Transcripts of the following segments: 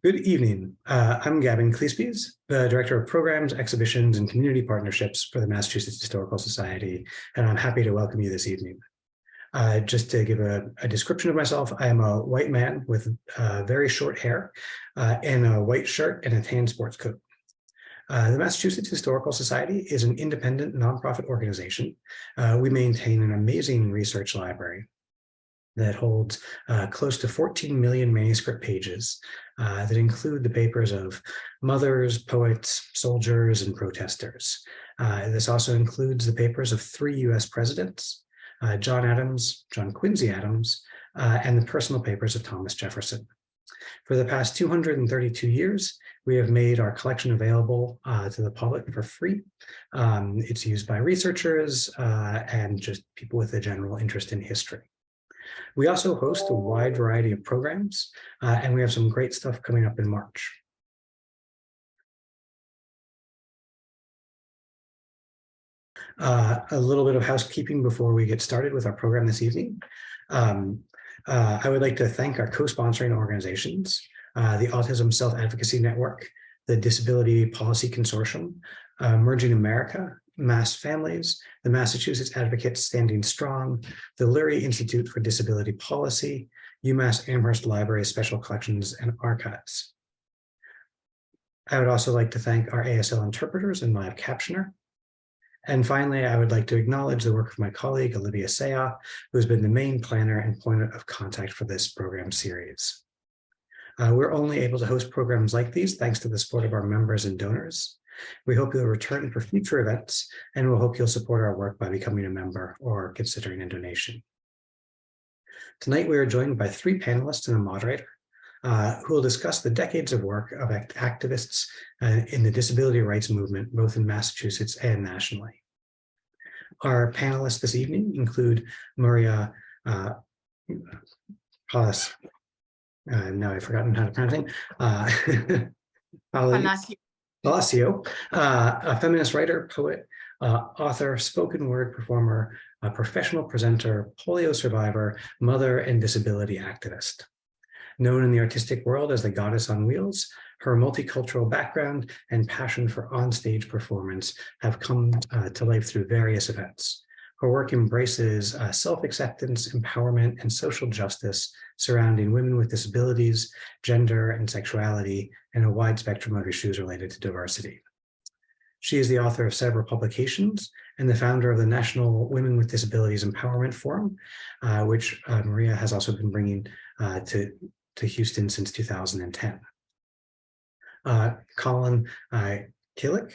Good evening. I'm Gavin Cleespies, the Director of Programs, Exhibitions, and Community Partnerships for the Massachusetts Historical Society, and I'm happy to welcome you this evening. Just to give a description of myself, I am a white man with very short hair and a white shirt and a tan sports coat. The Massachusetts Historical Society is an independent nonprofit organization. We maintain an amazing research library that holds close to 14 million manuscript pages that include the papers of mothers, poets, soldiers, and protesters. This also includes the papers of 3 US presidents, John Adams, John Quincy Adams, and the personal papers of Thomas Jefferson. For the past 232 years, we have made our collection available to the public for free. It's used by researchers and just people with a general interest in history. We also host a wide variety of programs, and we have some great stuff coming up in March. A little bit of housekeeping before we get started with our program this evening. I would like to thank our co-sponsoring organizations, the Autism Self-Advocacy Network, the Disability Policy Consortium, Merging America, Mass Families, the Massachusetts Advocates Standing Strong, the Lurie Institute for Disability Policy, UMass Amherst Library Special Collections and Archives. I would also like to thank our ASL interpreters and live captioner. And finally, I would like to acknowledge the work of my colleague, Olivia Saya, who has been the main planner and point of contact for this program series. We're only able to host programs like these thanks to the support of our members and donors. We hope you'll return for future events, and we'll hope you'll support our work by becoming a member or considering a donation. Tonight, we are joined by 3 panelists and a moderator who will discuss the decades of work of activists in the disability rights movement, both in Massachusetts and nationally. Our panelists this evening include Maria Palacios, now I've forgotten how to pronounce it, Palacio, a feminist writer, poet, author, spoken word performer, a professional presenter, polio survivor, mother, and disability activist. Known in the artistic world as the Goddess on Wheels, her multicultural background and passion for onstage performance have come to life through various events. Her work embraces self-acceptance, empowerment, and social justice surrounding women with disabilities, gender, and sexuality, and a wide spectrum of issues related to diversity. She is the author of several publications and the founder of the National Women with Disabilities Empowerment Forum, which Maria has also been bringing to Houston since 2010. Colin Killick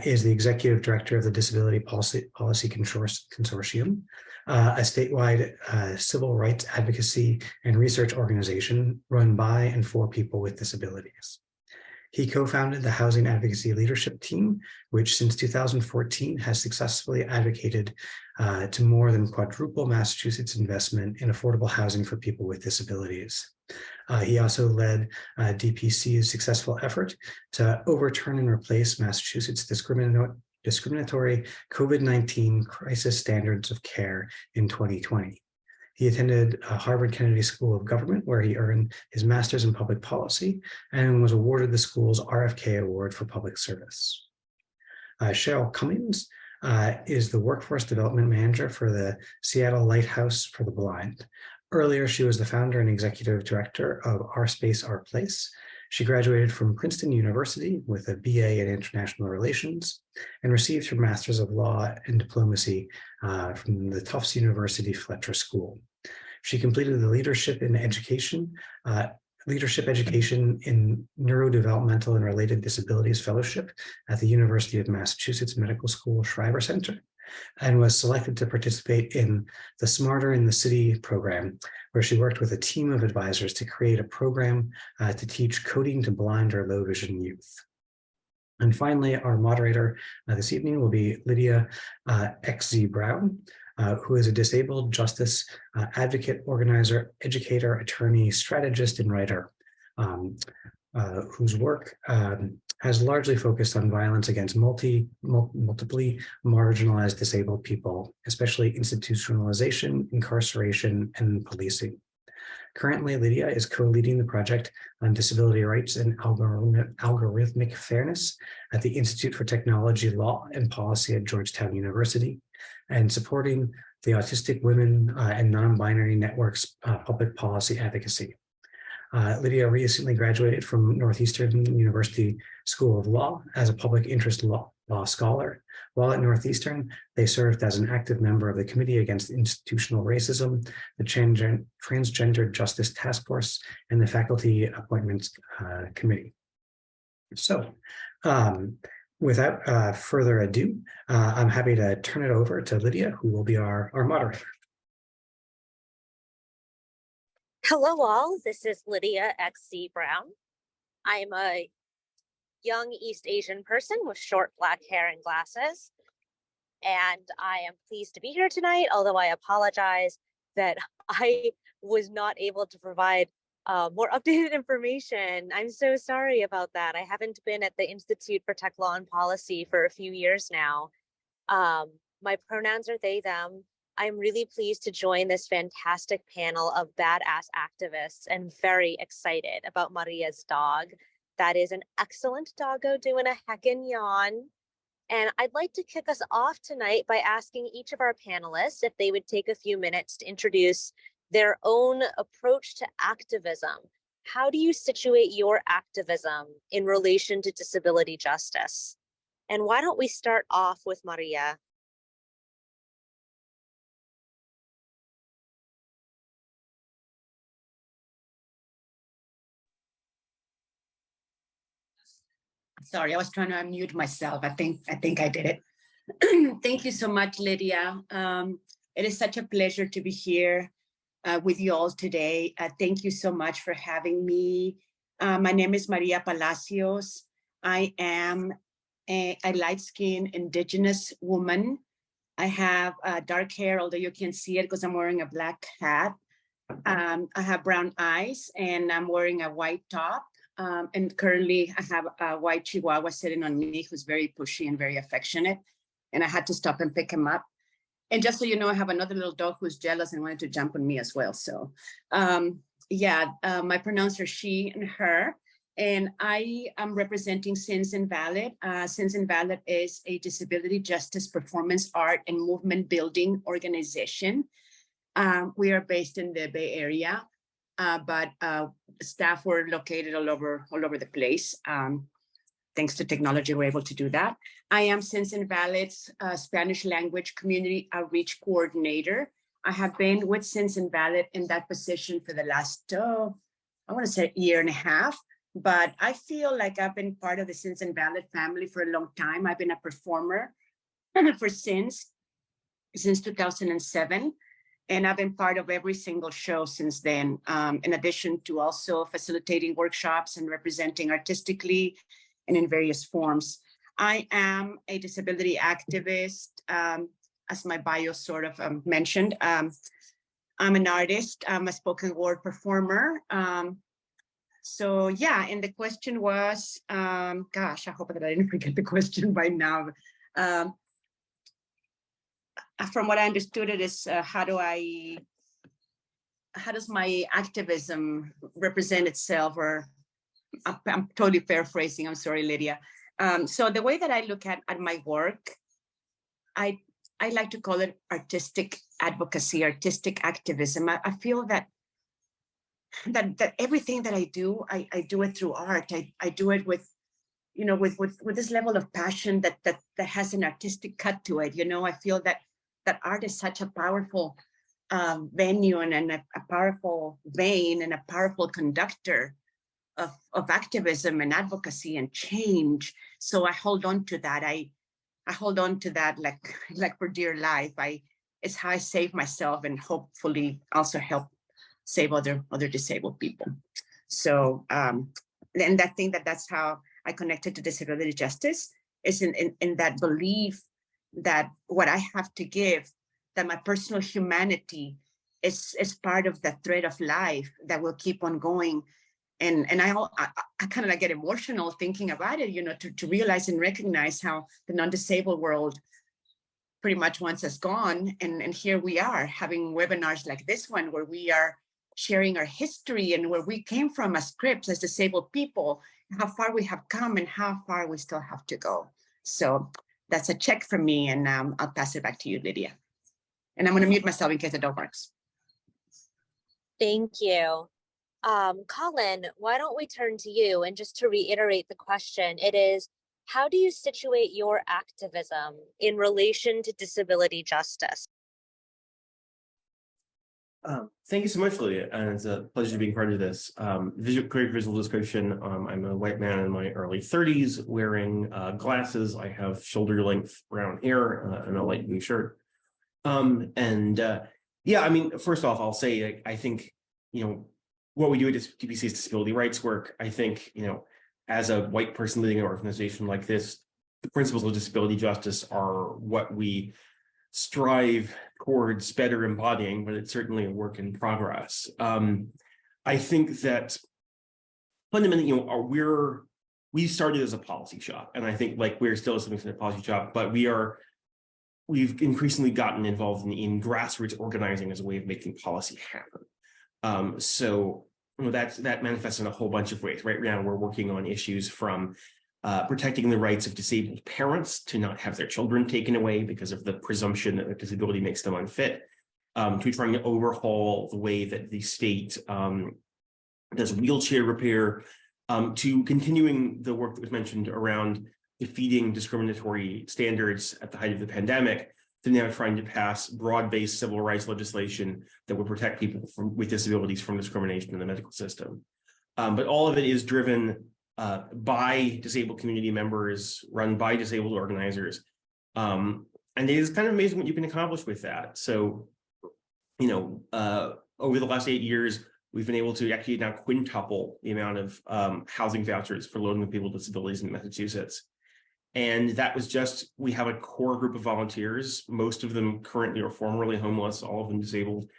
is the Executive Director of the Disability Policy Consortium, a statewide civil rights advocacy and research organization run by and for people with disabilities. He co-founded the Housing Advocacy Leadership Team, which since 2014 has successfully advocated to more than quadruple Massachusetts investment in affordable housing for people with disabilities. He also led DPC's successful effort to overturn and replace Massachusetts discriminatory COVID-19 crisis standards of care in 2020. He attended Harvard Kennedy School of Government, where he earned his master's in public policy and was awarded the school's RFK Award for public service. Cheryl Cumings is the Workforce Development Manager for the Seattle Lighthouse for the Blind. Earlier, she was the founder and executive director of Our Space, Our Place. She graduated from Princeton University with a BA in International Relations and received her Master's of Law and Diplomacy from the Tufts University Fletcher School. She completed the Leadership Education in Neurodevelopmental and Related Disabilities Fellowship at the University of Massachusetts Medical School Shriver Center, and was selected to participate in the Smarter in the City program, where she worked with a team of advisors to create a program to teach coding to blind or low vision youth. And finally, our moderator this evening will be Lydia X.Z. Brown, who is a disabled justice advocate, organizer, educator, attorney, strategist, and writer, whose work has largely focused on violence against multiply marginalized disabled people, especially institutionalization, incarceration, and policing. Currently, Lydia is co-leading the project on disability rights and algorithmic fairness at the Institute for Technology, Law, and Policy at Georgetown University, and supporting the Autistic Women and Non-Binary Networks public policy advocacy. Lydia recently graduated from Northeastern University School of Law as a public interest law scholar. While at Northeastern, they served as an active member of the Committee Against Institutional Racism, the Transgender Justice Task Force, and the Faculty Appointments Committee. So, without further ado, I'm happy to turn it over to Lydia, who will be our moderator. Hello all, this is Lydia X.Z. Brown. I'm a young East Asian person with short black hair and glasses, and I am pleased to be here tonight, although I apologize that I was not able to provide more updated information. I'm so sorry about that. I haven't been at the Institute for Tech Law and Policy for a few years now. My pronouns are they, them. I'm really pleased to join this fantastic panel of badass activists and very excited about Maria's dog. That is an excellent doggo doing a heckin' yawn. And I'd like to kick us off tonight by asking each of our panelists if they would take a few minutes to introduce their own approach to activism. How do you situate your activism in relation to disability justice? And why don't we start off with Maria? Sorry, I was trying to unmute myself. I think I did it. Thank you so much, Lydia. It is such a pleasure to be here with you all today. Thank you so much for having me. My name is Maria Palacios. I am a light-skinned Indigenous woman. I have dark hair, although you can't see it because I'm wearing a black hat. I have brown eyes and I'm wearing a white top. And currently I have a white Chihuahua sitting on me who's very pushy and very affectionate. And I had to stop and pick him up. And just so you know, I have another little dog who's jealous and wanted to jump on me as well. So my pronouns are she and her. And I am representing Sins Invalid. Sins Invalid is a disability justice, performance art, and movement building organization. We are based in the Bay Area. But staff were located all over the place. Thanks to technology, we're able to do that. I am Sins Invalid's Spanish language community outreach coordinator. I have been with Sins Invalid in that position for the last, I want to say year and a half, but I feel like I've been part of the Sins Invalid family for a long time. I've been a performer for Sins since 2007. And I've been part of every single show since then, in addition to also facilitating workshops and representing artistically and in various forms. I am a disability activist, as my bio sort of mentioned. I'm an artist, I'm a spoken word performer. So yeah, and the question was, gosh, I hope that I didn't forget the question by now. From what I understood, it is how does my activism represent itself? Or I'm totally paraphrasing. I'm sorry, Lydia. So the way that I look at my work, I like to call it artistic advocacy, artistic activism. I feel that everything that I do it through art. I do it with, you know, with this level of passion that has an artistic cut to it. You know, I feel that art is such a powerful venue and a powerful vein and a powerful conductor of activism and advocacy and change. So I hold on to that. I hold on to that like for dear life. It's how I save myself and hopefully also help save other disabled people. So and I think that's how I connected to disability justice, is in that belief that what I have to give, that my personal humanity is part of the thread of life that will keep on going. And I kind of like get emotional thinking about it, you know, to realize and recognize how the non-disabled world pretty much once has gone. And here we are having webinars like this one, where we are sharing our history and where we came from as Crips, as disabled people, how far we have come and how far we still have to go. So that's a check from me, and I'll pass it back to you, Lydia. And I'm going to mute myself in case it don't work. Thank you. Colin, why don't we turn to you? And just to reiterate the question, it is, how do you situate your activism in relation to disability justice? Thank you so much, Lydia, and it's a pleasure being part of this. Great visual description. I'm a white man in my early 30s wearing glasses. I have shoulder-length brown hair and a light blue shirt. Yeah, I mean, first off, I'll say, I think, what we do at DPC's disability rights work, I think, as a white person leading an organization like this, the principles of disability justice are what we strive towards better embodying, but it's certainly a work in progress. I think that fundamentally, we started as a policy shop, and I think we're still something a policy shop, but we've increasingly gotten involved in grassroots organizing as a way of making policy happen. So that manifests in a whole bunch of ways. Right now, we're working on issues from protecting the rights of disabled parents to not have their children taken away because of the presumption that a disability makes them unfit, to trying to overhaul the way that the state does wheelchair repair, to continuing the work that was mentioned around defeating discriminatory standards at the height of the pandemic, to now trying to pass broad-based civil rights legislation that would protect people with disabilities from discrimination in the medical system. But all of it is driven by disabled community members, run by disabled organizers. And it is kind of amazing what you can accomplish with that. So, over the last 8 years, we've been able to actually now quintuple the amount of housing vouchers for low-income people with disabilities in Massachusetts. And that was just, we have a core group of volunteers, most of them currently or formerly homeless, all of them disabled,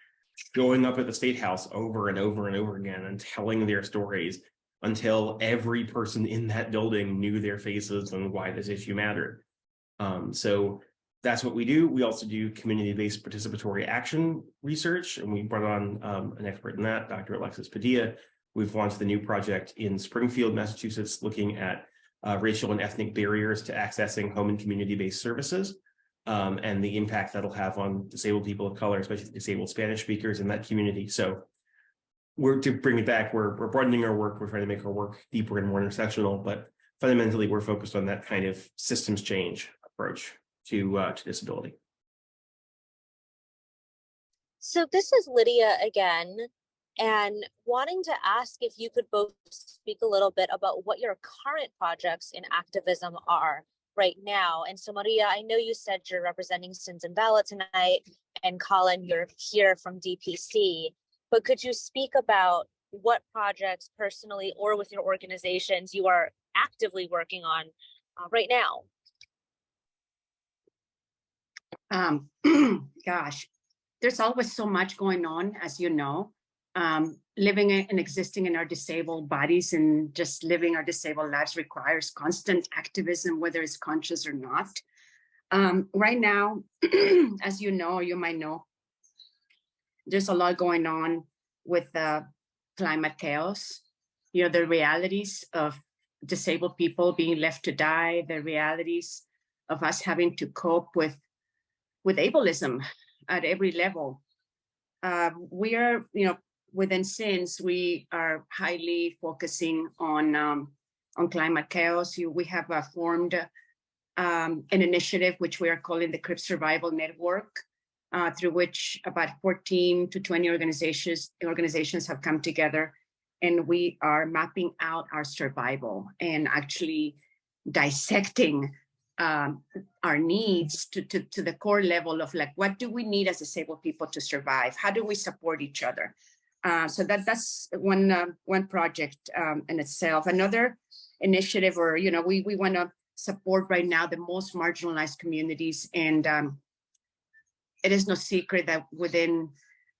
showing up at the State House over and over and over again and telling their stories until every person in that building knew their faces and why this issue mattered. So that's what we do. We also do community-based participatory action research, and we brought on an expert in that, Dr. Alexis Padilla. We've launched the new project in Springfield, Massachusetts, looking at racial and ethnic barriers to accessing home and community-based services, and the impact that'll have on disabled people of color, especially disabled Spanish speakers in that community. So to bring it back, we're broadening our work. We're trying to make our work deeper and more intersectional, but fundamentally, we're focused on that kind of systems change approach to disability. So this is Lydia again, and wanting to ask if you could both speak a little bit about what your current projects in activism are right now. And so Maria, I know you said you're representing Sins Invalid tonight, and Colin, you're here from DPC, but could you speak about what projects personally or with your organizations you are actively working on right now? Gosh, there's always so much going on, as you know. Living and existing in our disabled bodies and just living our disabled lives requires constant activism, whether it's conscious or not. Right now, as you know, or you might know, there's a lot going on with climate chaos. The realities of disabled people being left to die, the realities of us having to cope with ableism at every level. We are, within Sins, we are highly focusing on climate chaos. We have formed an initiative which we are calling the Crip Survival Network, through which about 14 to 20 organizations have come together, and we are mapping out our survival and actually dissecting our needs to the core level of what do we need as disabled people to survive? How do we support each other? So that's one project in itself. Another initiative, or we want to support right now the most marginalized communities, and it is no secret that within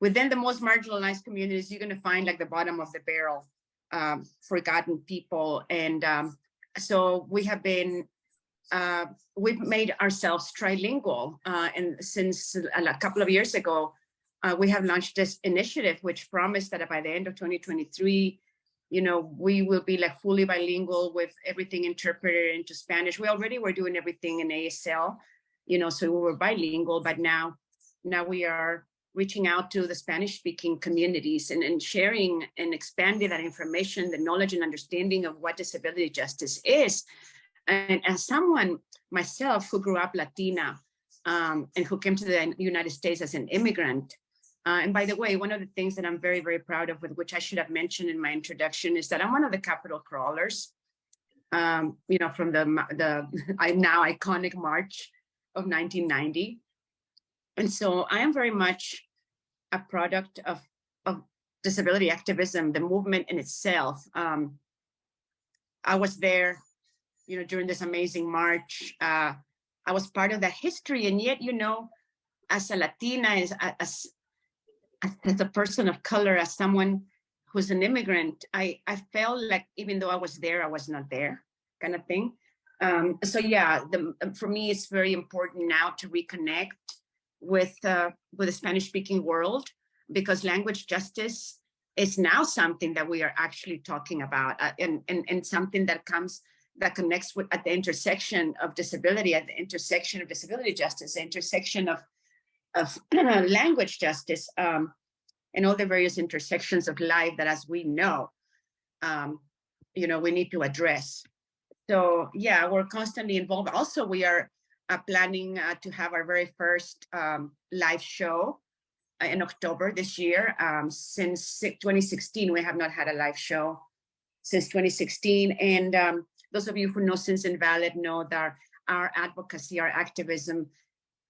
the most marginalized communities, you're going to find the bottom of the barrel, forgotten people, and so we have been. We've made ourselves trilingual, and since a couple of years ago, we have launched this initiative, which promised that by the end of 2023, we will be like fully bilingual with everything interpreted into Spanish. We already were doing everything in ASL, so we were bilingual, but now we are reaching out to the Spanish-speaking communities and sharing and expanding that information, the knowledge and understanding of what disability justice is. And as someone myself who grew up Latina and who came to the United States as an immigrant, and by the way, one of the things that I'm very, very proud of, with which I should have mentioned in my introduction, is that I'm one of the Capitol crawlers, from the now iconic March of 1990. And so I am very much a product of disability activism, the movement in itself. I was there, during this amazing march. I was part of that history, and yet, as a Latina, as a person of color, as someone who's an immigrant, I felt like even though I was there, I was not there, kind of thing. So yeah, for me, it's very important now to reconnect with the Spanish-speaking world, because language justice is now something that we are actually talking about, and something that connects with at the intersection of disability, at the intersection of disability justice, the intersection of language justice, and all the various intersections of life that, as we know, we need to address. So yeah, we're constantly involved. Also, we are planning to have our very first live show in October this year. Since 2016, we have not had a live show since 2016. And those of you who know Sins Invalid know that our advocacy, our activism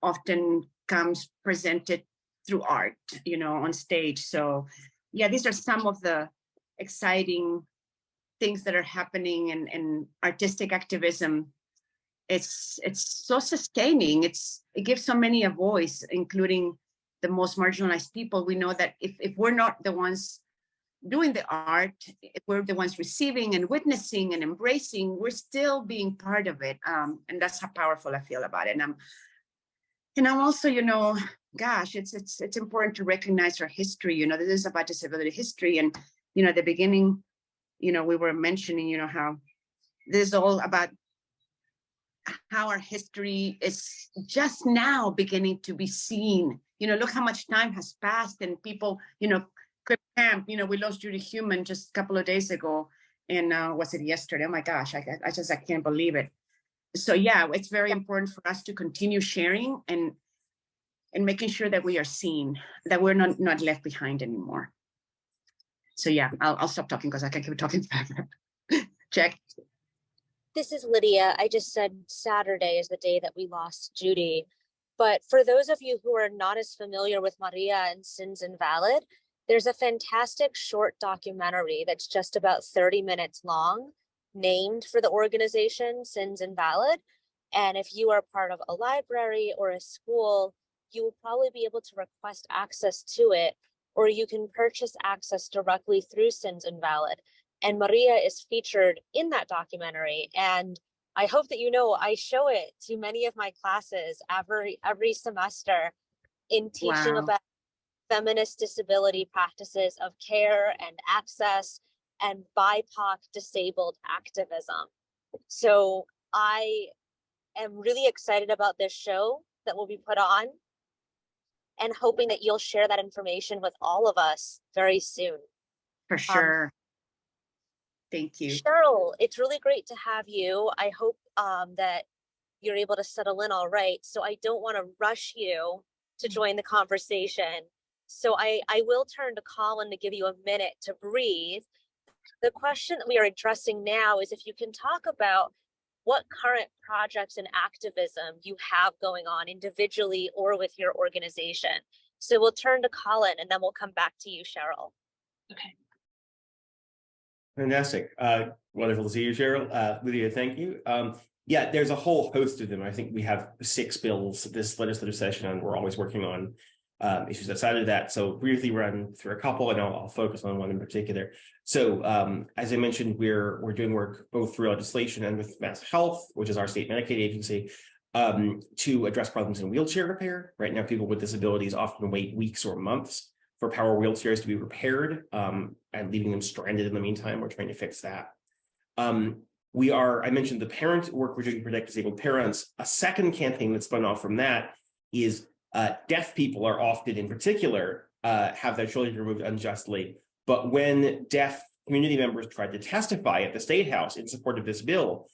often comes presented through art, on stage. So yeah, these are some of the exciting things that are happening in artistic activism. It's so sustaining. It gives so many a voice, including the most marginalized people. We know that if we're not the ones doing the art, if we're the ones receiving and witnessing and embracing, we're still being part of it. And that's how powerful I feel about it. And I'm also, gosh, it's important to recognize our history. This is about disability history. And, at the beginning, we were mentioning, how this is all about how our history is just now beginning to be seen. Look how much time has passed, and people, Crip Camp, we lost Judy Human just a couple of days ago. And was it yesterday? Oh my gosh, I can't believe it. So yeah, it's very important for us to continue sharing and making sure that we are seen, that we're not left behind anymore. So yeah, I'll stop talking because I can keep talking forever. Check. This is Lydia. I just said Saturday is the day that we lost Judy. But for those of you who are not as familiar with Maria and Sins Invalid, there's a fantastic short documentary that's just about 30 minutes long, named for the organization Sins Invalid. And if you are part of a library or a school, you will probably be able to request access to it, or you can purchase access directly through Sins Invalid. And Maria is featured in that documentary. And I hope that I show it to many of my classes every semester in teaching about feminist disability practices of care and access and BIPOC disabled activism. So I am really excited about this show that will be put on, and hoping that you'll share that information with all of us very soon. For sure. Thank you. Cheryl, it's really great to have you. I hope that you're able to settle in all right. So I don't want to rush you to join the conversation. So I will turn to Colin to give you a minute to breathe. The question that we are addressing now is if you can talk about what current projects and activism you have going on individually or with your organization. So we'll turn to Colin and then we'll come back to you, Cheryl. Okay. Fantastic. Wonderful to see you, Cheryl. Lydia, thank you. Yeah, there's a whole host of them. I think we have 6 bills this legislative session, and we're always working on issues outside of that. So briefly run through a couple, and I'll focus on one in particular. So as I mentioned, we're doing work both through legislation and with Mass Health, which is our state Medicaid agency, to address problems in wheelchair repair. Right now, people with disabilities often wait weeks or months for power wheelchairs to be repaired, and leaving them stranded in the meantime. We're trying to fix that. I mentioned the parent work we're doing to protect disabled parents. A second campaign that spun off from that is deaf people are often, in particular, have their children removed unjustly. But when deaf community members tried to testify at the State House in support of this bill,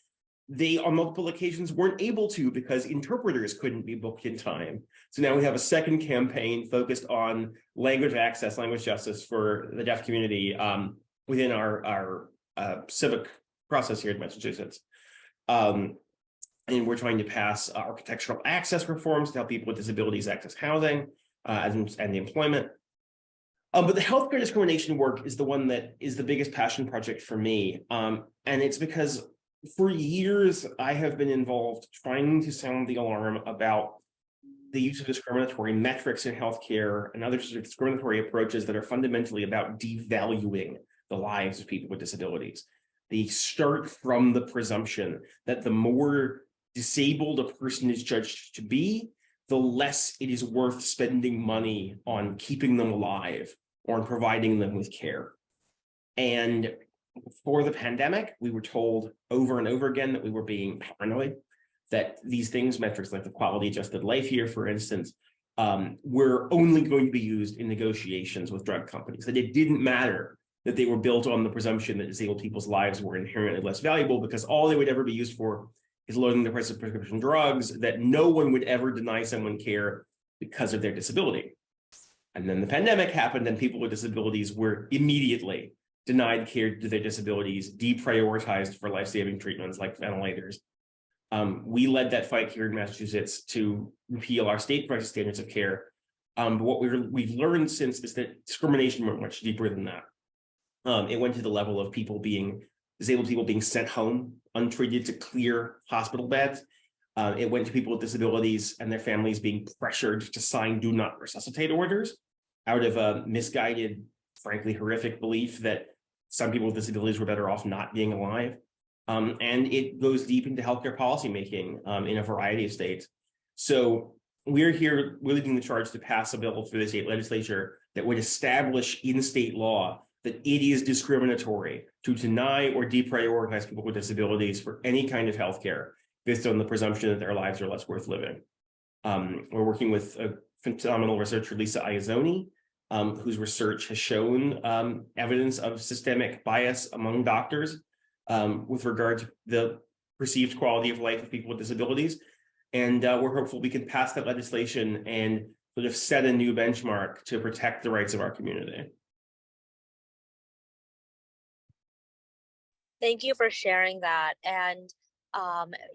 they on multiple occasions weren't able to because interpreters couldn't be booked in time. So now we have a second campaign focused on language access, language justice for the deaf community within our civic process here in Massachusetts. And we're trying to pass architectural access reforms to help people with disabilities access housing and the employment. But the healthcare discrimination work is the one that is the biggest passion project for me. And it's because for years, I have been involved trying to sound the alarm about the use of discriminatory metrics in healthcare and other sort of discriminatory approaches that are fundamentally about devaluing the lives of people with disabilities. They start from the presumption that the more disabled a person is judged to be, the less it is worth spending money on keeping them alive or on providing them with care. And before the pandemic, we were told over and over again that we were being paranoid, that these things, metrics like the quality adjusted life year, for instance, were only going to be used in negotiations with drug companies, that it didn't matter that they were built on the presumption that disabled people's lives were inherently less valuable because all they would ever be used for is lowering the price of prescription drugs, that no one would ever deny someone care because of their disability. And then the pandemic happened and people with disabilities were immediately denied care to their disabilities, deprioritized for life-saving treatments like ventilators. We led that fight here in Massachusetts to repeal our state price standards of care. But what we've learned since is that discrimination went much deeper than that. It went to the level of disabled people being sent home untreated to clear hospital beds. It went to people with disabilities and their families being pressured to sign do not resuscitate orders out of a misguided, frankly, horrific belief that some people with disabilities were better off not being alive. And it goes deep into healthcare policymaking in a variety of states. So we're leading the charge to pass a bill through the state legislature that would establish in state law that it is discriminatory to deny or deprioritize people with disabilities for any kind of healthcare based on the presumption that their lives are less worth living. We're working with a phenomenal researcher, Lisa Iazzoni, whose research has shown evidence of systemic bias among doctors with regard to the perceived quality of life of people with disabilities. And we're hopeful we can pass that legislation and sort of set a new benchmark to protect the rights of our community. Thank you for sharing that. And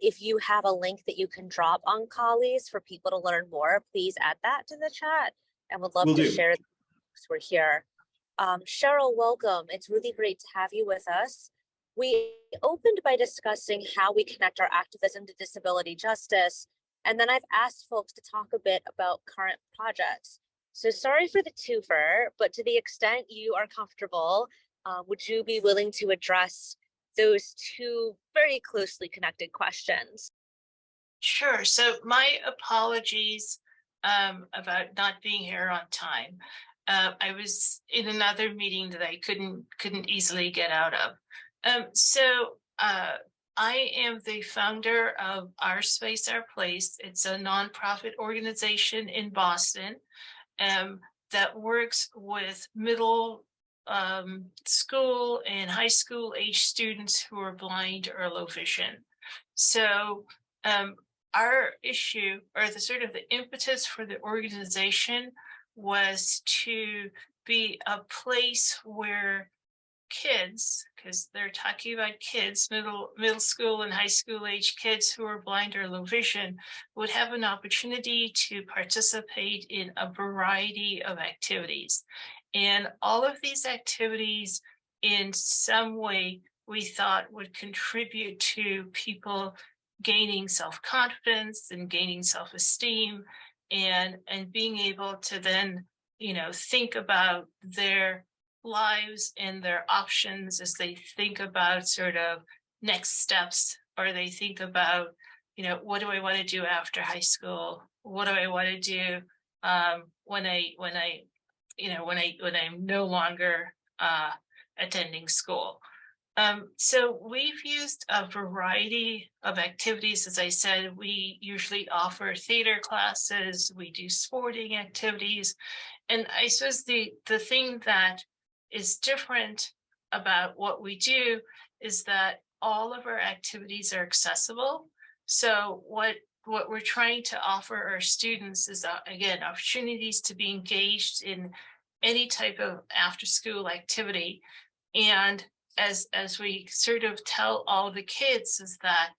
if you have a link that you can drop on Collies for people to learn more, please add that to the chat and would love to share the links we're here. Cheryl, welcome. It's really great to have you with us. We opened by discussing how we connect our activism to disability justice. And then I've asked folks to talk a bit about current projects. So sorry for the twofer, but to the extent you are comfortable, would you be willing to address those two very closely connected questions? Sure. So my apologies about not being here on time. I was in another meeting that I couldn't easily get out of. I am the founder of Our Space, Our Place. It's a nonprofit organization in Boston that works with middle school and high school age students who are blind or low vision. So our issue, or the sort of the impetus for the organization, was to be a place where kids, because they're talking about kids, middle school and high school age kids who are blind or low vision, would have an opportunity to participate in a variety of activities. And all of these activities, in some way, we thought would contribute to people gaining self-confidence and gaining self-esteem and being able to then, think about their lives and their options as they think about sort of next steps, or they think about, what do I want to do after high school? What do I want to do when I'm no longer attending school? So we've used a variety of activities. As I said, we usually offer theater classes, we do sporting activities. And I suppose the thing that is different about what we do is that all of our activities are accessible. So what we're trying to offer our students is, again, opportunities to be engaged in any type of after-school activity. And as we sort of tell all the kids is that,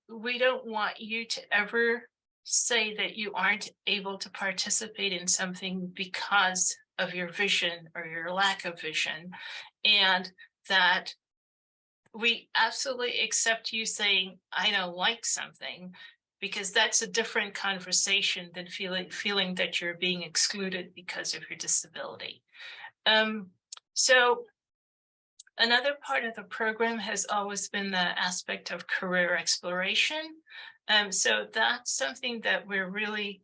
we don't want you to ever say that you aren't able to participate in something because of your vision or your lack of vision, and that we absolutely accept you saying, I don't like something, because that's a different conversation than feeling that you're being excluded because of your disability. So another part of the program has always been the aspect of career exploration. So that's something that we're really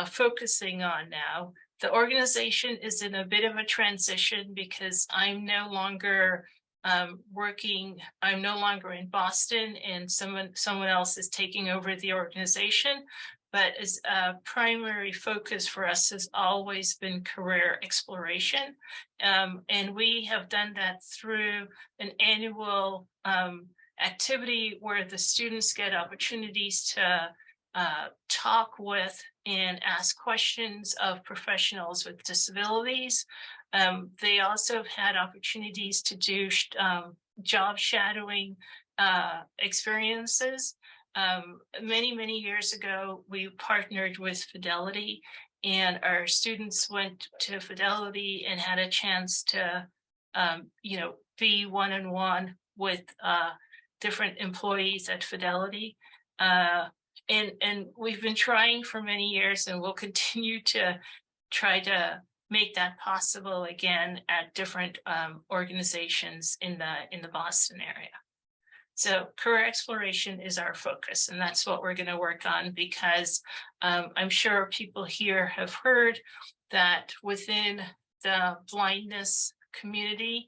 focusing on now. The organization is in a bit of a transition because I'm no longer I'm no longer in Boston, and someone else is taking over the organization. But as a primary focus for us has always been career exploration. And we have done that through an annual activity where the students get opportunities to talk with and ask questions of professionals with disabilities. They also have had opportunities to do job shadowing experiences. Many years ago, we partnered with Fidelity, and our students went to Fidelity and had a chance to, be one-on-one with different employees at Fidelity. And we've been trying for many years, and we'll continue to try to make that possible again at different organizations in the Boston area. So career exploration is our focus, and that's what we're going to work on, because I'm sure people here have heard that within the blindness community,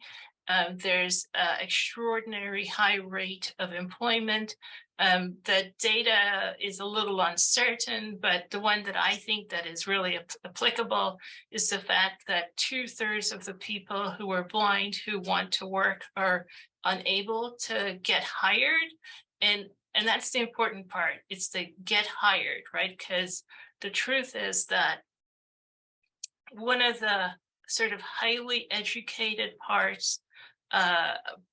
there's an extraordinary high rate of employment. The data is a little uncertain, but the one that I think that is really applicable is the fact that 2/3 of the people who are blind who want to work are unable to get hired. And that's the important part. It's the get hired, right? Because the truth is that one of the sort of highly educated parts,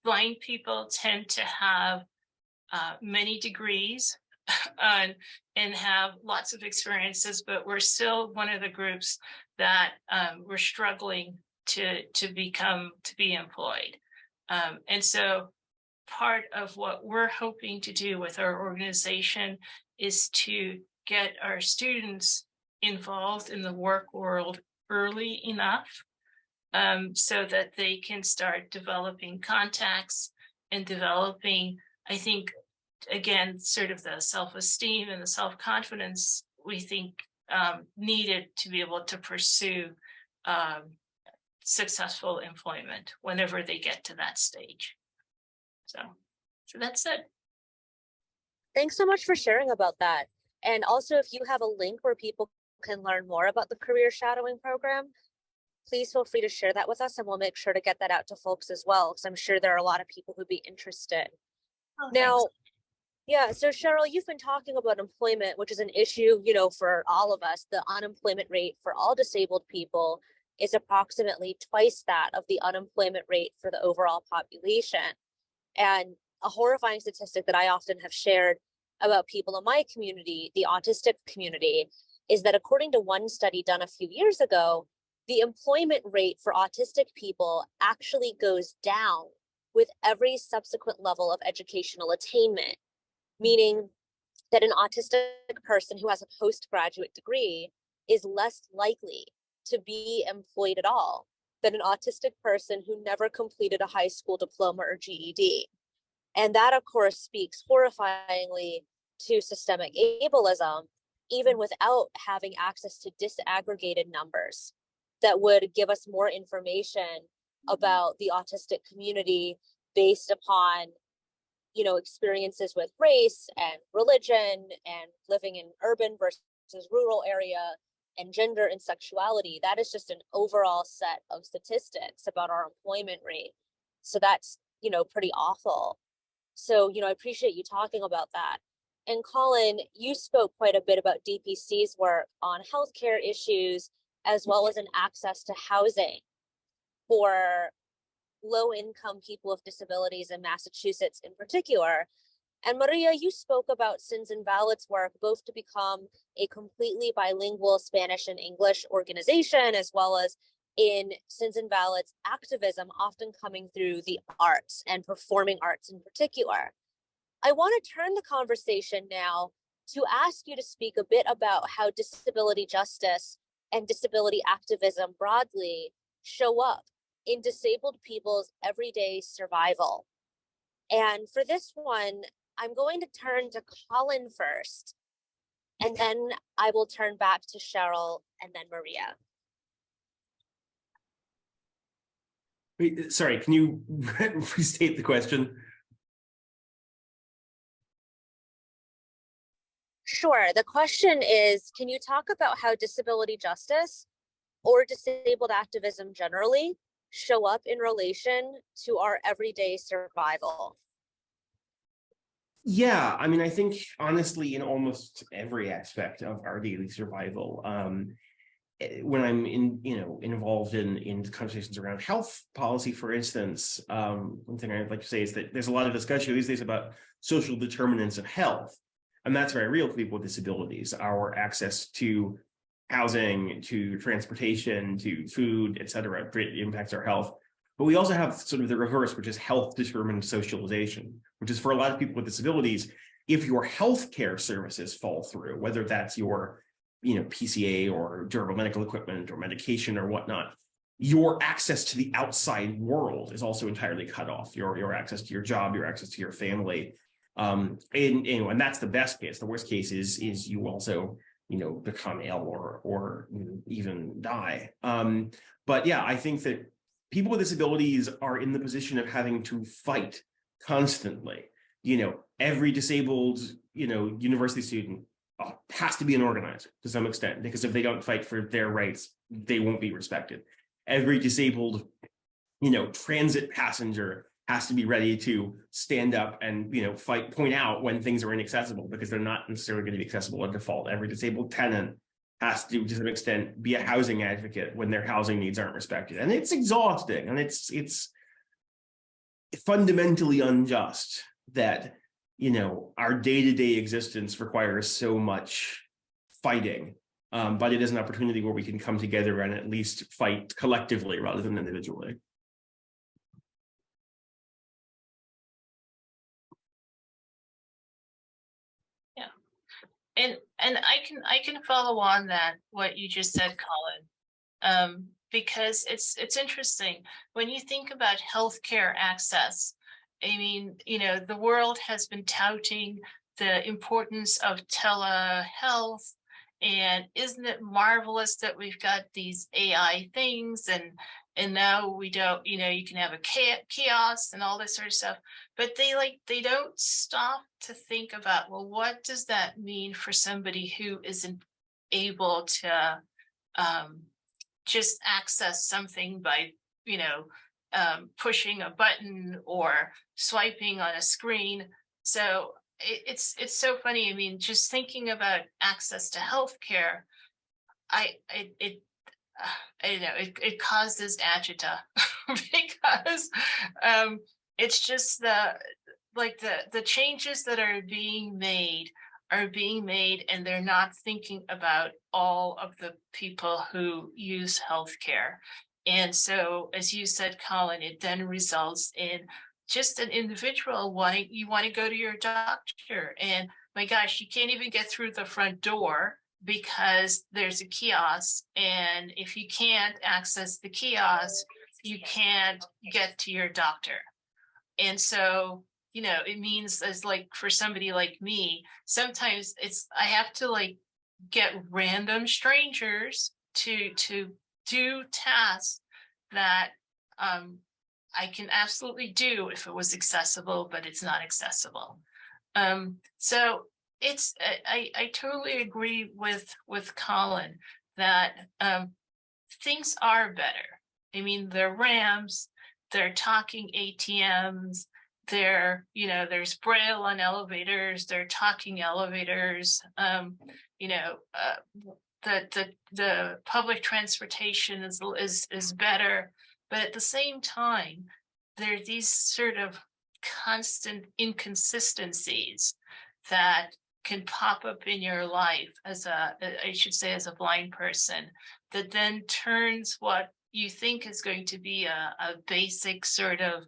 blind people tend to have many degrees and have lots of experiences, but we're still one of the groups that we're struggling to be employed. And so part of what we're hoping to do with our organization is to get our students involved in the work world early enough so that they can start developing contacts and developing, I think, again, sort of the self-esteem and the self-confidence we think needed to be able to pursue successful employment whenever they get to that stage. So that's it. Thanks so much for sharing about that. And also, if you have a link where people can learn more about the career shadowing program, please feel free to share that with us, and we'll make sure to get that out to folks as well, because I'm sure there are a lot of people who'd be interested. Oh, now, thanks. Yeah, so Cheryl, you've been talking about employment, which is an issue, for all of us. The unemployment rate for all disabled people is approximately twice that of the unemployment rate for the overall population. And a horrifying statistic that I often have shared about people in my community, the autistic community, is that according to one study done a few years ago, the employment rate for autistic people actually goes down with every subsequent level of educational attainment, meaning that an autistic person who has a postgraduate degree is less likely to be employed at all than an autistic person who never completed a high school diploma or GED. And that, of course, speaks horrifyingly to systemic ableism, even without having access to disaggregated numbers that would give us more information about the autistic community based upon, experiences with race and religion and living in urban versus rural area and gender and sexuality. That is just an overall set of statistics about our employment rate. So that's, pretty awful. So, I appreciate you talking about that. And Colin, you spoke quite a bit about DPC's work on healthcare issues, as well as an access to housing for low-income people with disabilities in Massachusetts in particular. And Maria, you spoke about Sins Invalid's work, both to become a completely bilingual Spanish and English organization, as well as in Sins Invalid's activism, often coming through the arts and performing arts in particular. I want to turn the conversation now to ask you to speak a bit about how disability justice and disability activism broadly show up in disabled people's everyday survival. And for this one, I'm going to turn to Colin first, and then I will turn back to Cheryl and then Maria. Wait, sorry, can you restate the question? Sure. The question is, can you talk about how disability justice or disabled activism generally show up in relation to our everyday survival? Yeah, I mean, I think honestly, in almost every aspect of our daily survival, when I'm involved in conversations around health policy, for instance, one thing I'd like to say is that there's a lot of discussion these days about social determinants of health, and that's very real for people with disabilities. Our access to housing, to transportation, to food, et cetera, impacts our health. But we also have sort of the reverse, which is health-determined socialization, which is for a lot of people with disabilities, if your healthcare services fall through, whether that's your PCA or durable medical equipment or medication or whatnot, your access to the outside world is also entirely cut off. Your access to your job, your access to your family, and that's the best case. The worst case is you also become ill or even die. But yeah, I think that people with disabilities are in the position of having to fight constantly. Every disabled university student has to be an organizer to some extent, because if they don't fight for their rights, they won't be respected. Every disabled, transit passenger has to be ready to stand up and, point out when things are inaccessible, because they're not necessarily going to be accessible by default. Every disabled tenant has to some extent, be a housing advocate when their housing needs aren't respected. And it's exhausting, and it's fundamentally unjust that our day-to-day existence requires so much fighting, but it is an opportunity where we can come together and at least fight collectively rather than individually. Yeah, and I can follow on that what you just said, Colin, because it's interesting when you think about healthcare access. I mean, the world has been touting the importance of telehealth, and isn't it marvelous that we've got these AI things, and now we don't, you can have a kiosk and all this sort of stuff, but they don't stop to think about, well, what does that mean for somebody who isn't able to just access something by, pushing a button or swiping on a screen. So it's so funny. I mean, just thinking about access to healthcare, it causes agita because it's just the changes that are being made and they're not thinking about all of the people who use healthcare. And so, as you said, Colin, it then results in just an individual you want to go to your doctor, and my gosh, you can't even get through the front door because there's a kiosk, and if you can't access the kiosk, you can't get to your doctor. And so you know, it means as like for somebody like me, sometimes I have to like get random strangers to do tasks that I can absolutely do if it was accessible, but it's not accessible. So it's I totally agree with Colin that things are better. I mean, they're RAMs, they're talking ATMs, they're, you know, there's Braille on elevators, they're talking elevators, you know, the public transportation is better, but at the same time, there are these sort of constant inconsistencies that can pop up in your life as I should say, as a blind person, that then turns what you think is going to be a basic sort of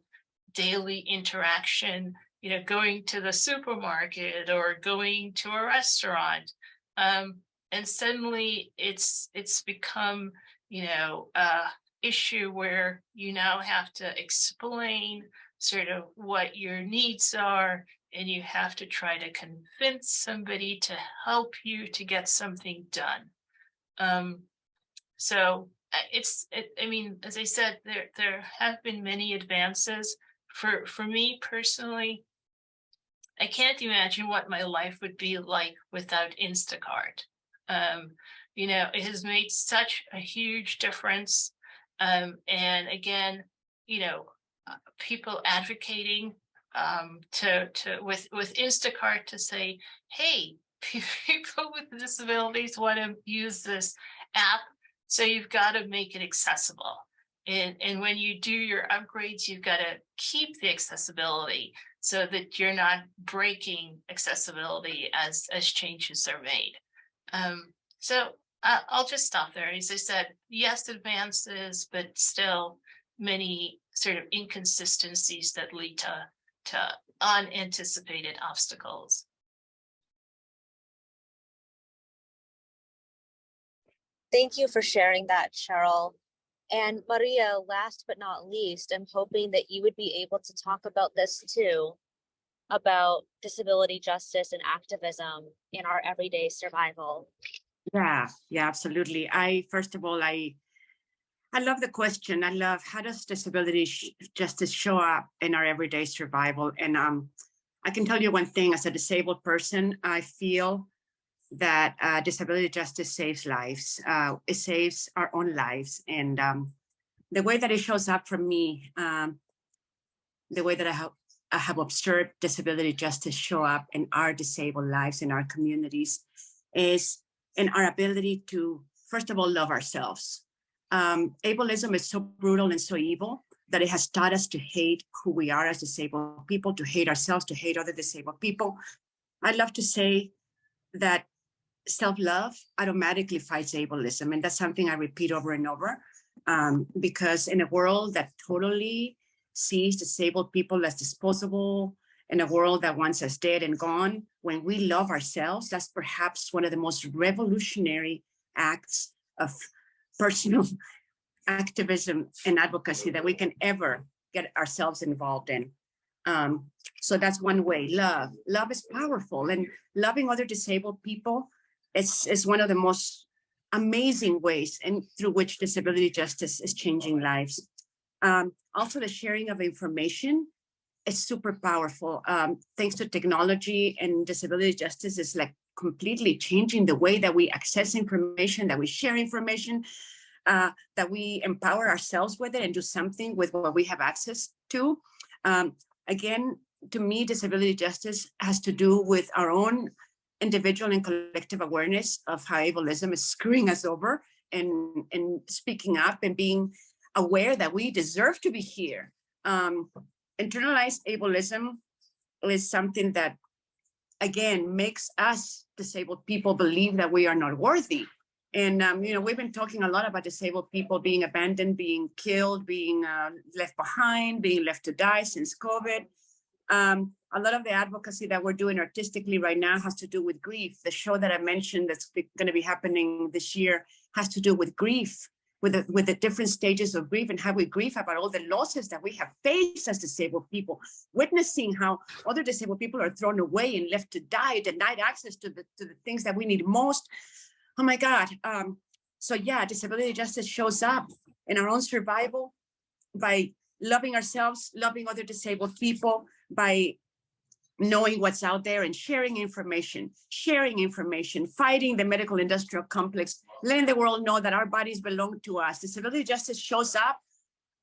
daily interaction, you know, going to the supermarket or going to a restaurant. And suddenly it's become, you know, issue where you now have to explain sort of what your needs are, and you have to try to convince somebody to help you to get something done. So I mean, as I said, there have been many advances. For me personally, I can't imagine what my life would be like without Instacart. You know, it has made such a huge difference. And again, you know, people advocating with Instacart to say, hey, people with disabilities want to use this app, so you've got to make it accessible. And when you do your upgrades, you've got to keep the accessibility so that you're not breaking accessibility as changes are made. So I'll just stop there. As I said, yes, advances, but still many sort of inconsistencies that lead to unanticipated obstacles. Thank you for sharing that, Cheryl. And Maria, last but not least, I'm hoping that you would be able to talk about this too, about disability justice and activism in our everyday survival. Yeah, absolutely. First of all, I love the question. I love, how does disability justice show up in our everyday survival? And I can tell you one thing, as a disabled person, I feel that disability justice saves lives. It saves our own lives. And the way that it shows up for me, the way that I have observed disability justice show up in our disabled lives, in our communities, is in our ability to, first of all, love ourselves. Ableism is so brutal and so evil that it has taught us to hate who we are as disabled people, to hate ourselves, to hate other disabled people. I love to say that self-love automatically fights ableism. And that's something I repeat over and over, because in a world that totally sees disabled people as disposable, in a world that wants us dead and gone, when we love ourselves, that's perhaps one of the most revolutionary acts of personal activism and advocacy that we can ever get ourselves involved in. So that's one way. Love is powerful, and loving other disabled people is one of the most amazing ways and through which disability justice is changing lives. Also, the sharing of information is super powerful. Thanks to technology, and disability justice is like completely changing the way that we access information, that we share information, that we empower ourselves with it and do something with what we have access to. Again, to me, disability justice has to do with our own individual and collective awareness of how ableism is screwing us over, and speaking up and being aware that we deserve to be here. Internalized ableism is something that, again, makes us disabled people believe that we are not worthy. And, you know, we've been talking a lot about disabled people being abandoned, being killed, being left behind, being left to die since COVID. A lot of the advocacy that we're doing artistically right now has to do with grief. The show that I mentioned that's going to be happening this year has to do with grief. with the different stages of grief and how we grieve about all the losses that we have faced as disabled people, witnessing how other disabled people are thrown away and left to die, denied access to the things that we need most. Oh my God. So yeah, disability justice shows up in our own survival by loving ourselves, loving other disabled people, by knowing what's out there and sharing information, fighting the medical industrial complex, letting the world know that our bodies belong to us. Disability justice shows up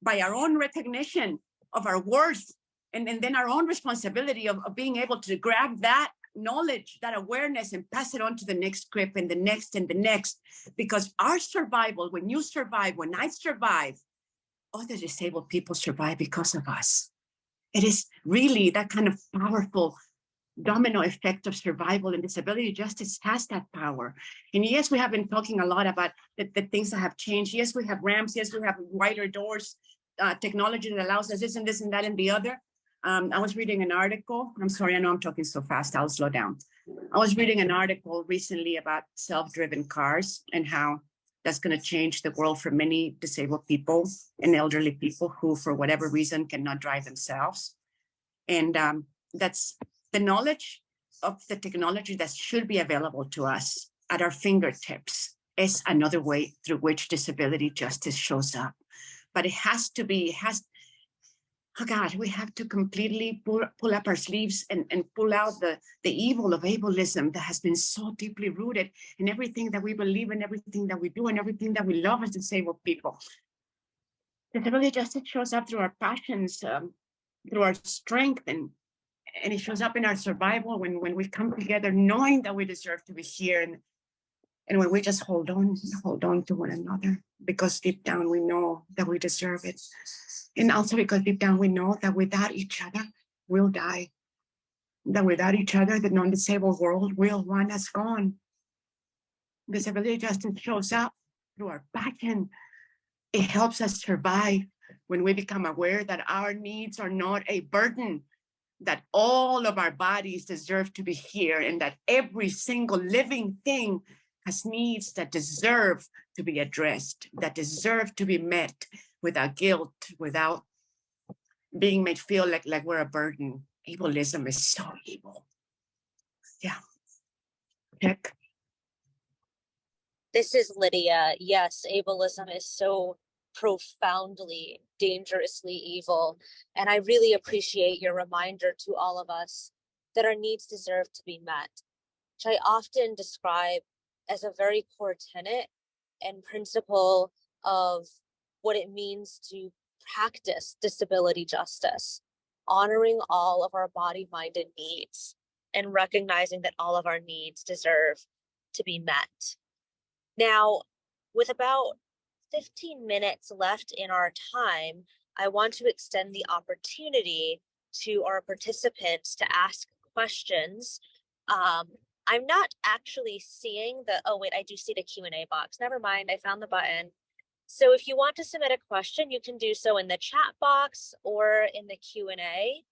by our own recognition of our worth, and then our own responsibility of being able to grab that knowledge, that awareness, and pass it on to the next group and the next and the next. Because our survival, when you survive, when I survive, other disabled people survive because of us. It is really that kind of powerful domino effect of survival, and disability justice has that power. And yes, we have been talking a lot about the things that have changed. Yes, we have ramps. Yes, we have wider doors, technology that allows us this and that and the other. I was reading an article. I'm sorry, I know I'm talking so fast. I'll slow down. I was reading an article recently about self-driven cars and how that's going to change the world for many disabled people and elderly people who, for whatever reason, cannot drive themselves. And that's the knowledge of the technology that should be available to us at our fingertips is another way through which disability justice shows up. But it has to be, oh God, we have to completely pull up our sleeves and pull out the evil of ableism that has been so deeply rooted in everything that we believe in, everything that we do, and everything that we love as disabled people. Disability justice shows up through our passions, through our strength, and it shows up in our survival when we come together knowing that we deserve to be here, and when we just hold on to one another, because deep down we know that we deserve it. And also because deep down we know that without each other, we'll die. That without each other, the non-disabled world will want us gone. Disability justice shows up through our passion. It helps us survive when we become aware that our needs are not a burden, that all of our bodies deserve to be here, and that every single living thing has needs that deserve to be addressed, that deserve to be met without guilt, without being made feel like we're a burden. Ableism is so evil. Yeah. Check. This is Lydia. Yes, ableism is so profoundly, dangerously evil. And I really appreciate your reminder to all of us that our needs deserve to be met, which I often describe as a very core tenet and principle of what it means to practice disability justice, honoring all of our body-minded needs and recognizing that all of our needs deserve to be met. Now, with about 15 minutes left in our time, I want to extend the opportunity to our participants to ask questions. I'm not actually seeing the, oh wait, I do see the Q&A box. Never mind, I found the button. So if you want to submit a question, you can do so in the chat box or in the Q&A.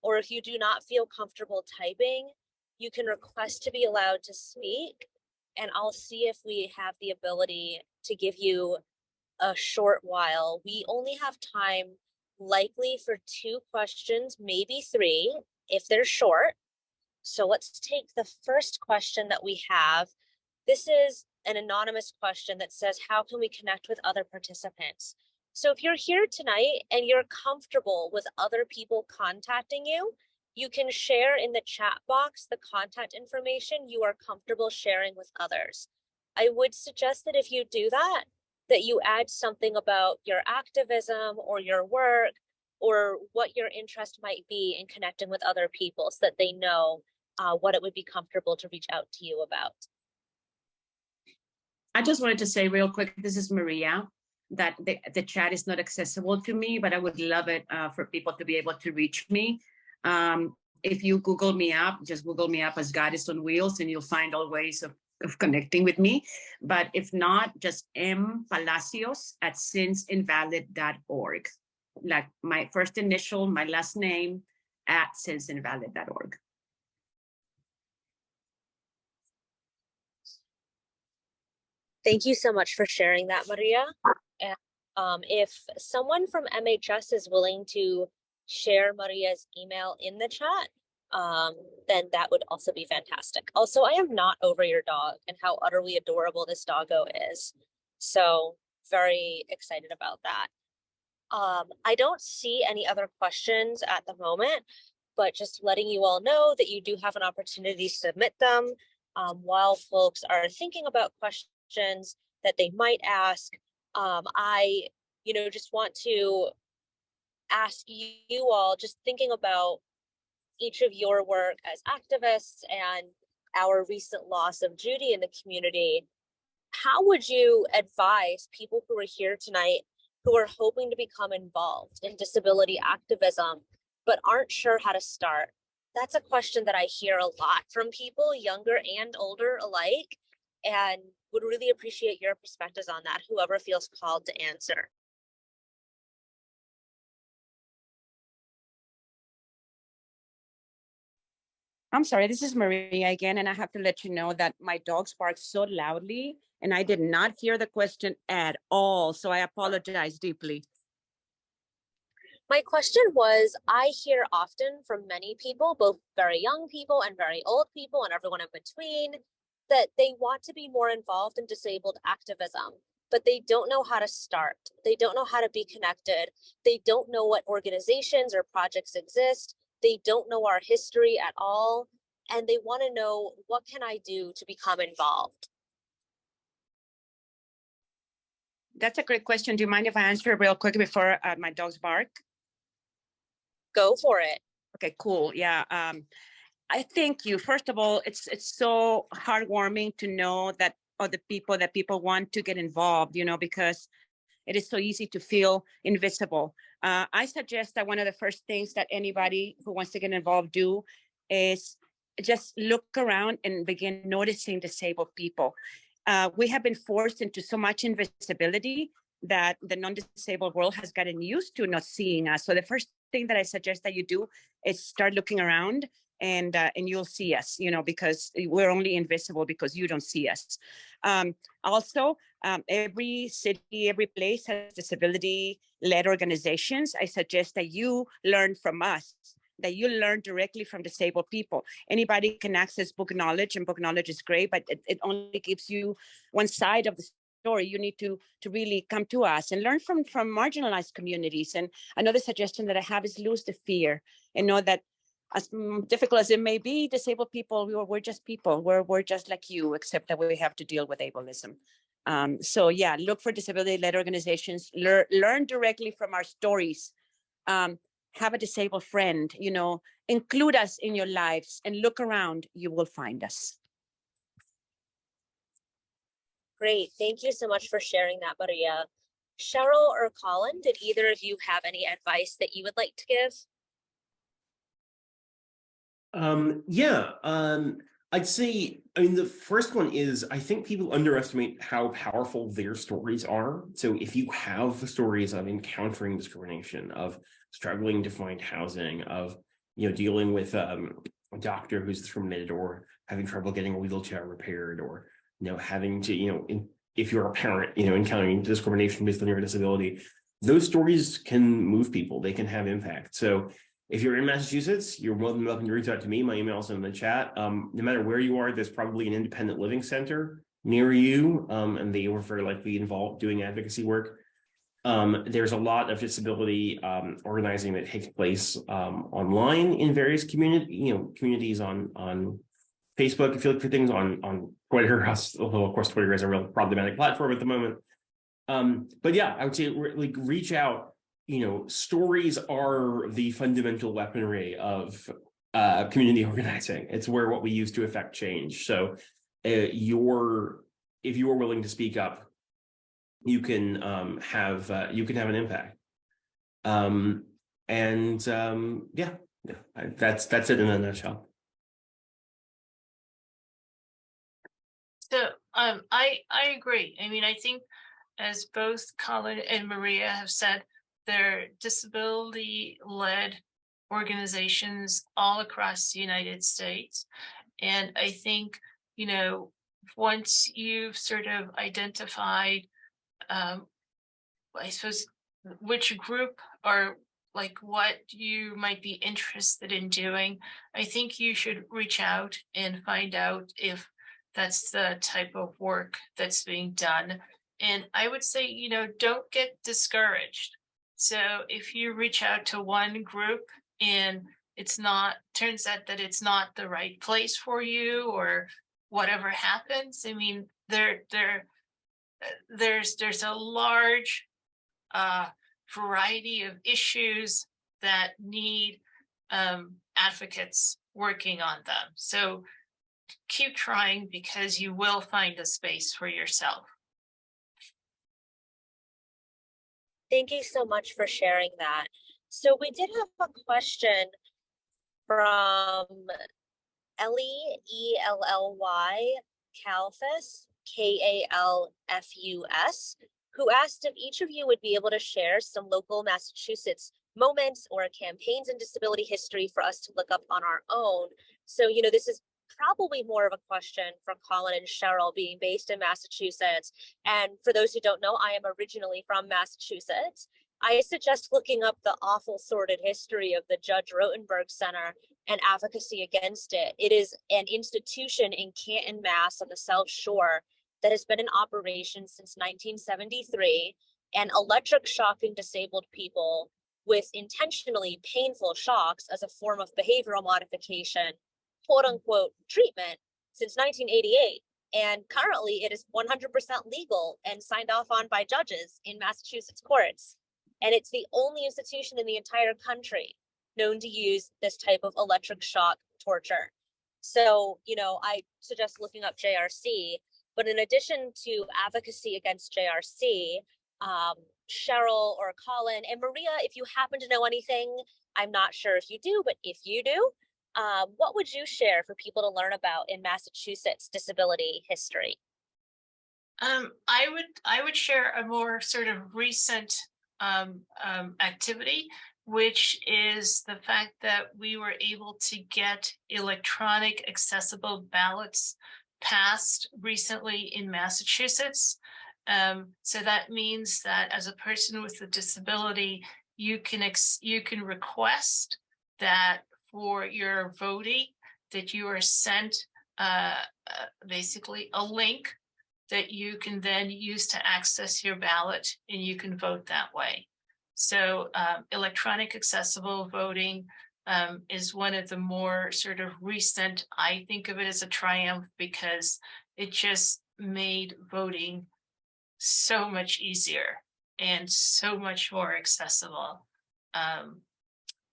Or if you do not feel comfortable typing, you can request to be allowed to speak, and I'll see if we have the ability to give you a short while. We only have time likely for 2 questions, maybe 3, if they're short. So let's take the first question that we have. This is an anonymous question that says, how can we connect with other participants? So if you're here tonight and you're comfortable with other people contacting you, you can share in the chat box the contact information you are comfortable sharing with others. I would suggest that if you do that, that you add something about your activism or your work or what your interest might be in connecting with other people so that they know what it would be comfortable to reach out to you about. I just wanted to say real quick, this is Maria, that the chat is not accessible to me, but I would love it for people to be able to reach me. If you Google me up, just Google me up as Goddess on Wheels, and you'll find all ways of connecting with me. But if not, just Palacios at sinsinvalid.org. Like my first initial, my last name, at sinsinvalid.org. Thank you so much for sharing that, Maria. And if someone from MHS is willing to share Maria's email in the chat, then that would also be fantastic. Also, I am not over your dog and how utterly adorable this doggo is. So very excited about that. I don't see any other questions at the moment, but just letting you all know that you do have an opportunity to submit them while folks are thinking about questions that they might ask. I, just want to ask you all, just thinking about each of your work as activists and our recent loss of Judy in the community, how would you advise people who are here tonight who are hoping to become involved in disability activism, but aren't sure how to start? That's a question that I hear a lot from people, younger and older alike, and would really appreciate your perspectives on that, whoever feels called to answer. I'm sorry, this is Maria again, and I have to let you know that my dogs bark so loudly, and I did not hear the question at all, so I apologize deeply. My question was, I hear often from many people, both very young people and very old people and everyone in between, that they want to be more involved in disabled activism, but they don't know how to start. They don't know how to be connected. They don't know what organizations or projects exist. They don't know our history at all. And they want to know, what can I do to become involved? That's a great question. Do you mind if I answer it real quick before my dogs bark? Go for it. Okay, cool. Yeah. I thank you. First of all, it's so heartwarming to know that other people want to get involved, because it is so easy to feel invisible. I suggest that one of the first things that anybody who wants to get involved do is just look around and begin noticing disabled people. We have been forced into so much invisibility that the non-disabled world has gotten used to not seeing us. So the first thing that I suggest that you do is start looking around, and you'll see us, because we're only invisible because you don't see us. Also, every city, every place has disability-led organizations. I suggest that you learn from us, that you learn directly from disabled people. Anybody can access book knowledge, and book knowledge is great, but it only gives you one side of the story. You need to really come to us and learn from marginalized communities. And another suggestion that I have is lose the fear and know that, as difficult as it may be, disabled people, we're just people. We're just like you, except that we have to deal with ableism. So yeah, look for disability-led organizations, learn directly from our stories, have a disabled friend, include us in your lives, and look around, you will find us. Great, thank you so much for sharing that, Maria. Cheryl or Colin, did either of you have any advice that you would like to give? I'd say, the first one is, I think people underestimate how powerful their stories are. So if you have stories of encountering discrimination, of struggling to find housing, of, dealing with a doctor who's discriminated, or having trouble getting a wheelchair repaired, or, having to, if you're a parent, encountering discrimination based on your disability, those stories can move people. They can have impact. So if you're in Massachusetts, you're more than welcome to reach out to me. My email's in the chat. No matter where you are, there's probably an independent living center near you, and they were very likely involved doing advocacy work. There's a lot of disability organizing that takes place online in various communities on Facebook. If you look for things on Twitter, although of course Twitter is a real problematic platform at the moment. But yeah, I would say reach out. Stories are the fundamental weaponry of community organizing. It's what we use to affect change. So if you're willing to speak up, you can have an impact. That's it in a nutshell. So I agree. I think, as both Colin and Maria have said, there are disability-led organizations all across the United States. And I think, once you've sort of identified, I suppose, which group or like what you might be interested in doing, I think you should reach out and find out if that's the type of work that's being done. And I would say, you know, don't get discouraged. So if you reach out to one group and it's not, turns out that it's not the right place for you or whatever happens, I mean, there's a large variety of issues that need advocates working on them. So keep trying, because you will find a space for yourself. Thank you so much for sharing that. So we did have a question from Ellie, E-L-L-Y, Kalfus, K-A-L-F-U-S, who asked if each of you would be able to share some local Massachusetts moments or campaigns in disability history for us to look up on our own. So, you know, this is probably more of a question for Colin and Cheryl, being based in Massachusetts. And for those who don't know, I am originally from Massachusetts. I suggest looking up the awful sordid history of the Judge Rotenberg Center and advocacy against it. It is an institution in Canton, Mass, on the South Shore that has been in operation since 1973 and electric shocking disabled people with intentionally painful shocks as a form of behavioral modification, quote unquote, treatment since 1988. And currently it is 100% legal and signed off on by judges in Massachusetts courts. And it's the only institution in the entire country known to use this type of electric shock torture. So, you know, I suggest looking up JRC, but in addition to advocacy against JRC, Cheryl or Colin and Maria, if you happen to know anything, I'm not sure if you do, but if you do, what would you share for people to learn about in Massachusetts disability history? I would share a more sort of recent activity, which is the fact that we were able to get electronic accessible ballots passed recently in Massachusetts. So that means that as a person with a disability, you can request that for your voting, that you are sent basically a link that you can then use to access your ballot, and you can vote that way. So electronic accessible voting is one of the more sort of recent. I think of it as a triumph because it just made voting so much easier and so much more accessible.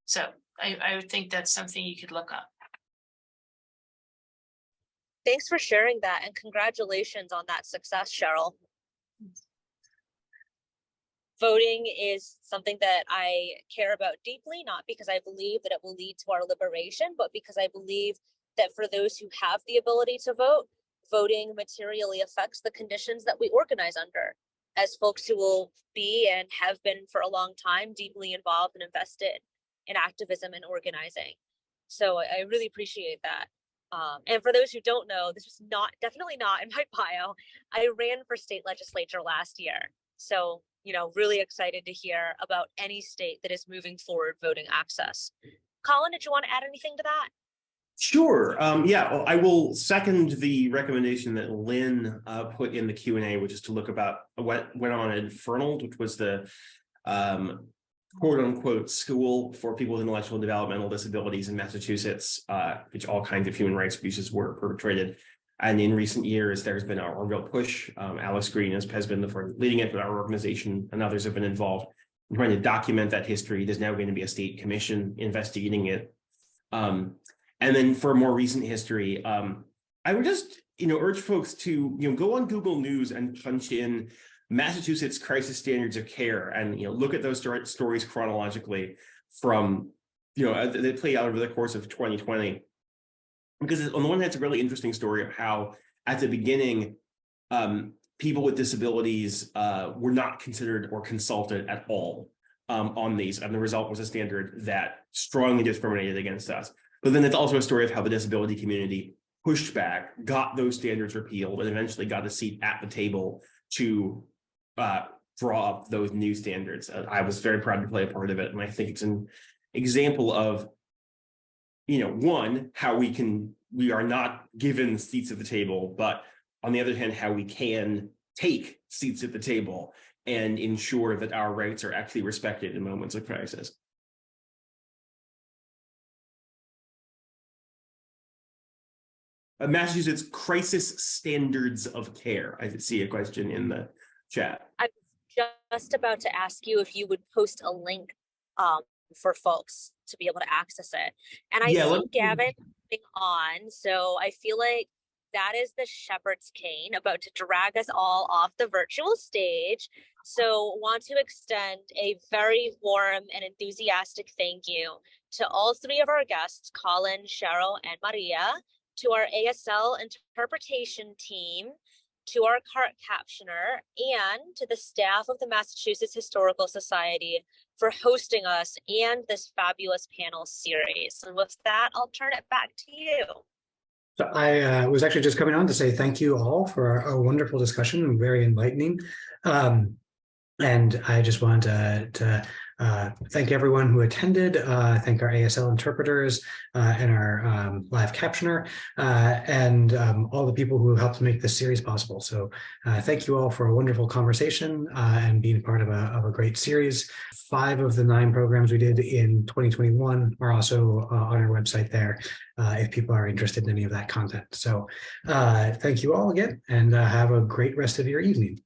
So I would think that's something you could look up. Thanks for sharing that, and congratulations on that success, Cheryl. Voting is something that I care about deeply, not because I believe that it will lead to our liberation, but because I believe that for those who have the ability to vote, voting materially affects the conditions that we organize under. As folks who will be and have been for a long time deeply involved and invested in activism and organizing. So I really appreciate that. And for those who don't know, this was definitely not in my bio. I ran for state legislature last year. So, you know, really excited to hear about any state that is moving forward voting access. Colin, did you want to add anything to that? Sure. Yeah, well, I will second the recommendation that Lynn put in the Q&A, which is to look about what went on at Fernald, which was the quote unquote school for people with intellectual and developmental disabilities in Massachusetts, which all kinds of human rights abuses were perpetrated. And in recent years, there's been a real push. Alice Green has been the first leading it, but our organization and others have been involved in trying to document that history. There's now going to be a state commission investigating it. And then for more recent history, I would just urge folks to go on Google News and punch in Massachusetts crisis standards of care and look at those stories chronologically from they play out over the course of 2020. Because on the one hand, it's a really interesting story of how at the beginning, people with disabilities were not considered or consulted at all on these, and the result was a standard that strongly discriminated against us. But then it's also a story of how the disability community pushed back, got those standards repealed, and eventually got a seat at the table to draw up those new standards. I was very proud to play a part of it, and I think it's an example of, one, how we are not given seats at the table, but on the other hand, how we can take seats at the table and ensure that our rights are actually respected in moments of crisis. Massachusetts crisis standards of care. I see a question in the chat. I was just about to ask you if you would post a link for folks to be able to access it. And I see Gavin on, so I feel like that is the shepherd's cane about to drag us all off the virtual stage. So want to extend a very warm and enthusiastic thank you to all three of our guests, Colin, Cheryl, and Maria, to our ASL interpretation team, to our cart captioner, and to the staff of the Massachusetts Historical Society for hosting us and this fabulous panel series. And with that, I'll turn it back to you. So I was actually just coming on to say thank you all for a wonderful discussion, very enlightening. And I just wanted to thank everyone who attended, thank our ASL interpreters and our live captioner, and all the people who helped make this series possible. So thank you all for a wonderful conversation and being part of a great series. 5 of the 9 programs we did in 2021 are also on our website there if people are interested in any of that content. So thank you all again, and have a great rest of your evening.